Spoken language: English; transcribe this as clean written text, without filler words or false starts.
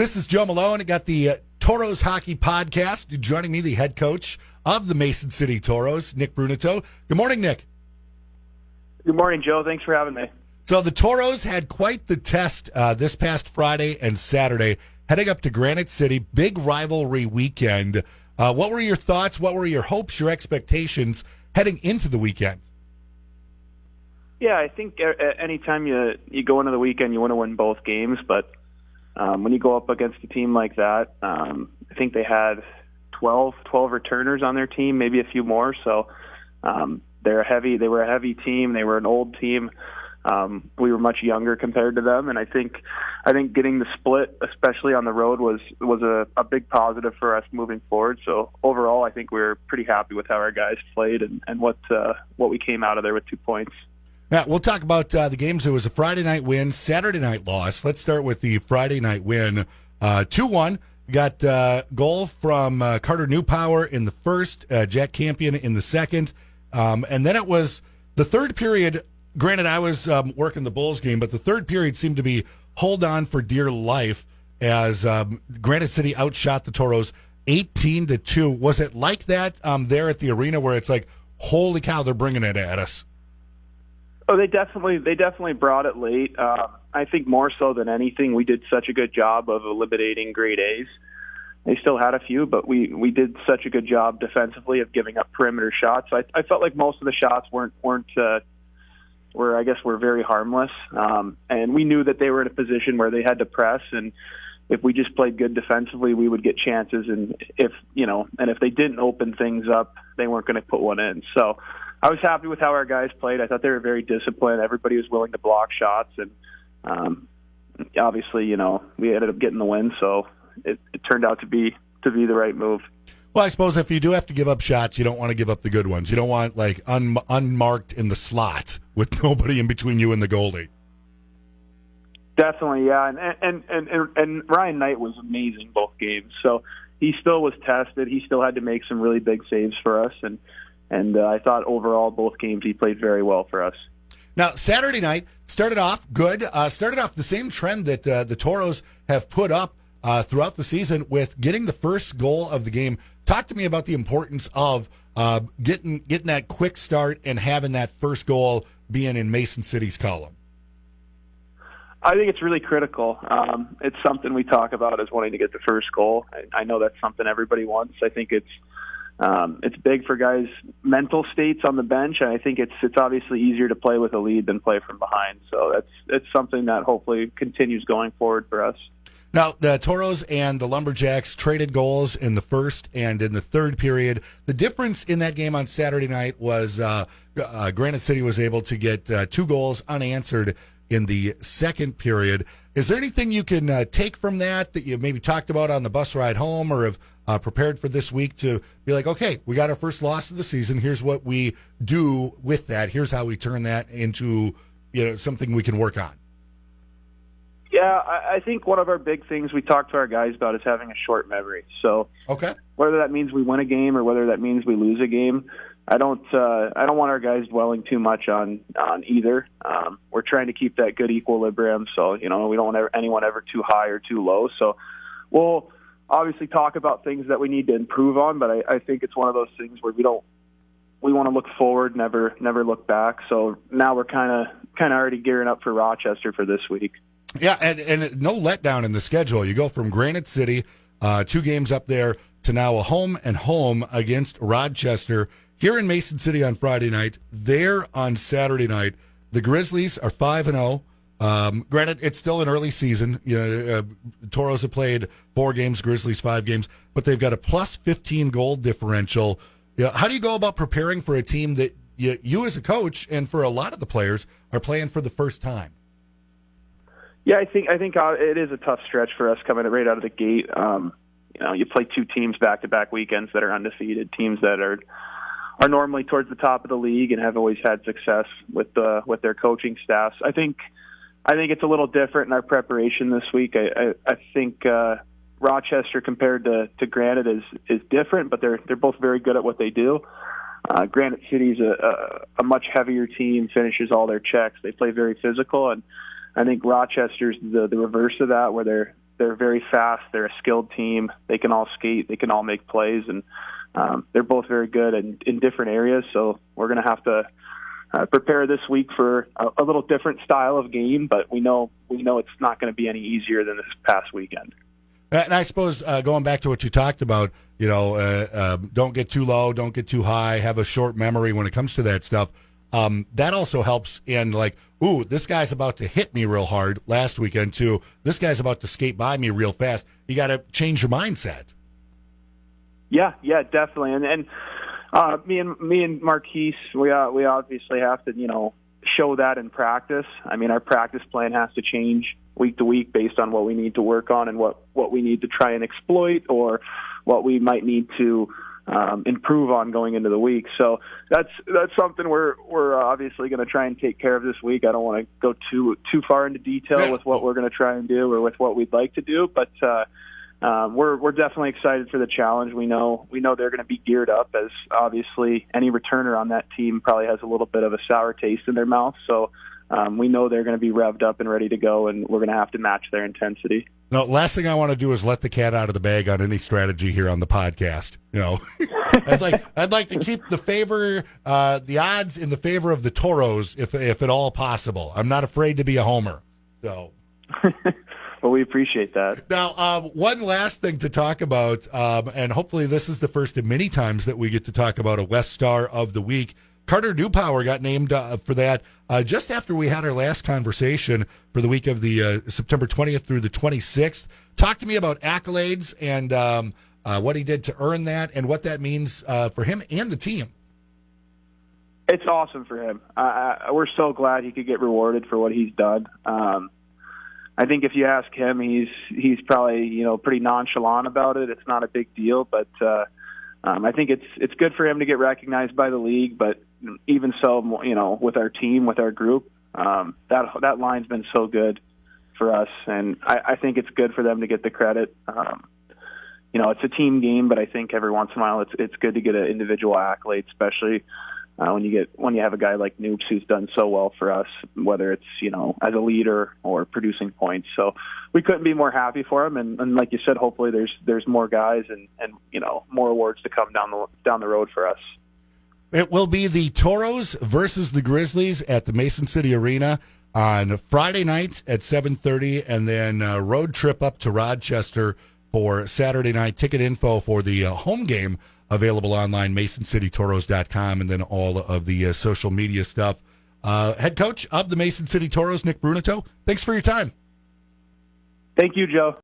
This is Joe Malone. I got the Toros Hockey Podcast. Joining me, the head coach of the Mason City Toros, Nick Bruneteau. Good morning, Nick. Good morning, Joe. Thanks for having me. So the Toros had quite the test this past Friday and Saturday, heading up to Granite City. Big rivalry weekend. What were your thoughts? What were your hopes, your expectations heading into the weekend? Yeah, I think anytime you go into the weekend, you want to win both games. But when you go up against a team like that, I think they had 12 returners on their team, maybe a few more. So they were a heavy team. They were an old team. We were much younger compared to them, and I think getting the split, especially on the road, was a big positive for us moving forward. So overall, I think we were pretty happy with how our guys played and what we came out of there with 2 points. Now, we'll talk about the games. It was a Friday night win, Saturday night loss. Let's start with the Friday night win. 2-1. Got goal from Carter Newpower in the first, Jack Campion in the second. And then it was the third period. Granted, I was working the Bulls game, but the third period seemed to be hold on for dear life as Granite City outshot the Toros 18-2. Was it like that there at the arena where it's like, holy cow, they're bringing it at us? Oh, they definitely brought it late. I think more so than anything, we did such a good job of eliminating grade A's. They still had a few, but we did such a good job defensively of giving up perimeter shots. I felt like most of the shots were very harmless. And we knew that they were in a position where they had to press, and if we just played good defensively, we would get chances. And if they didn't open things up, they weren't going to put one in. So I was happy with how our guys played. I thought they were very disciplined. Everybody was willing to block shots, and obviously, we ended up getting the win. So it turned out to be the right move. Well, I suppose if you do have to give up shots, you don't want to give up the good ones. You don't want like unmarked in the slot with nobody in between you and the goalie. Definitely, yeah. And Ryan Knight was amazing both games. So he still was tested. He still had to make some really big saves for us, and I thought overall both games he played very well for us. Now, Saturday night started off good. Started off the same trend that the Toros have put up throughout the season with getting the first goal of the game. Talk to me about the importance of getting that quick start and having that first goal being in Mason City's column. I think it's really critical. It's something we talk about as wanting to get the first goal. I know that's something everybody wants. I think it's big for guys' mental states on the bench, and I think it's obviously easier to play with a lead than play from behind. So it's something that hopefully continues going forward for us. Now, the Toros and the Lumberjacks traded goals in the first and in the third period. The difference in that game on Saturday night was Granite City was able to get 2 goals unanswered in the second period. Is there anything you can take from that you maybe talked about on the bus ride home or have prepared for this week to be like, okay, we got our first loss of the season. Here's what we do with that. Here's how we turn that into something we can work on. Yeah, I think one of our big things we talk to our guys about is having a short memory. So okay, whether that means we win a game or whether that means we lose a game, I don't want our guys dwelling too much on either. We're trying to keep that good equilibrium, so we don't want anyone ever too high or too low. So we'll obviously talk about things that we need to improve on, but I think it's one of those things where we want to look forward, never look back. So now we're kind of already gearing up for Rochester for this week. Yeah, and no letdown in the schedule. You go from Granite City, 2 games up there, to now a home and home against Rochester. Here in Mason City on Friday night, there on Saturday night. The Grizzlies are 5-0. Granted, it's still an early season. Toros have played 4 games, Grizzlies 5 games, but they've got a plus 15 goal differential. How do you go about preparing for a team that you as a coach and for a lot of the players are playing for the first time? Yeah, I think it is a tough stretch for us coming right out of the gate. You play 2 teams back-to-back weekends that are undefeated, teams that are normally towards the top of the league and have always had success with their coaching staffs. I think it's a little different in our preparation this week. I think Rochester compared to Granite is different, but they're both very good at what they do. Granite City's a much heavier team, finishes all their checks. They play very physical, and I think Rochester's the reverse of that, where They're very fast. They're a skilled team. They can all skate. They can all make plays, and they're both very good in different areas. So we're going to have to prepare this week for a little different style of game, but we know it's not going to be any easier than this past weekend. And I suppose going back to what you talked about, don't get too low, don't get too high, have a short memory when it comes to that stuff. That also helps in this guy's about to hit me real hard last weekend too. This guy's about to skate by me real fast. You got to change your mindset. Yeah, definitely. And me and Marquise, we obviously have to, show that in practice. I mean, our practice plan has to change week to week based on what we need to work on and what we need to try and exploit or what we might need to improve on going into the week. So that's something we're obviously going to try and take care of this week. I don't want to go too far into detail with what we're going to try and do or with what we'd like to do, but we're definitely excited for the challenge. We know they're going to be geared up, as obviously any returner on that team probably has a little bit of a sour taste in their mouth. So we know they're going to be revved up and ready to go, and we're going to have to match their intensity. No, last thing I want to do is let the cat out of the bag on any strategy here on the podcast. I'd like to keep the odds in the favor of the Toros if at all possible. I'm not afraid to be a homer. So. Well, we appreciate that. Now, one last thing to talk about, and hopefully this is the first of many times that we get to talk about a West Star of the Week. Carter Newpower got named for that just after we had our last conversation for the week of the September 20th through the 26th. Talk to me about accolades and what he did to earn that and what that means for him and the team. It's awesome for him. We're so glad he could get rewarded for what he's done. I think if you ask him, he's probably pretty nonchalant about it. It's not a big deal, but I think it's good for him to get recognized by the league. But even so, with our team, with our group, that line's been so good for us, and I think it's good for them to get the credit. It's a team game, but I think every once in a while it's good to get an individual accolade, especially when you have a guy like Noops who's done so well for us, whether it's as a leader or producing points. So we couldn't be more happy for him, and like you said, hopefully there's more guys and more awards to come down the road for us. It will be the Toros versus the Grizzlies at the Mason City Arena on Friday night at 7:30, and then road trip up to Rochester for Saturday night. Ticket info for the home game available online, MasonCityToros.com, and then all of the social media stuff. Head coach of the Mason City Toros, Nick Bruneteau, thanks for your time. Thank you, Joe.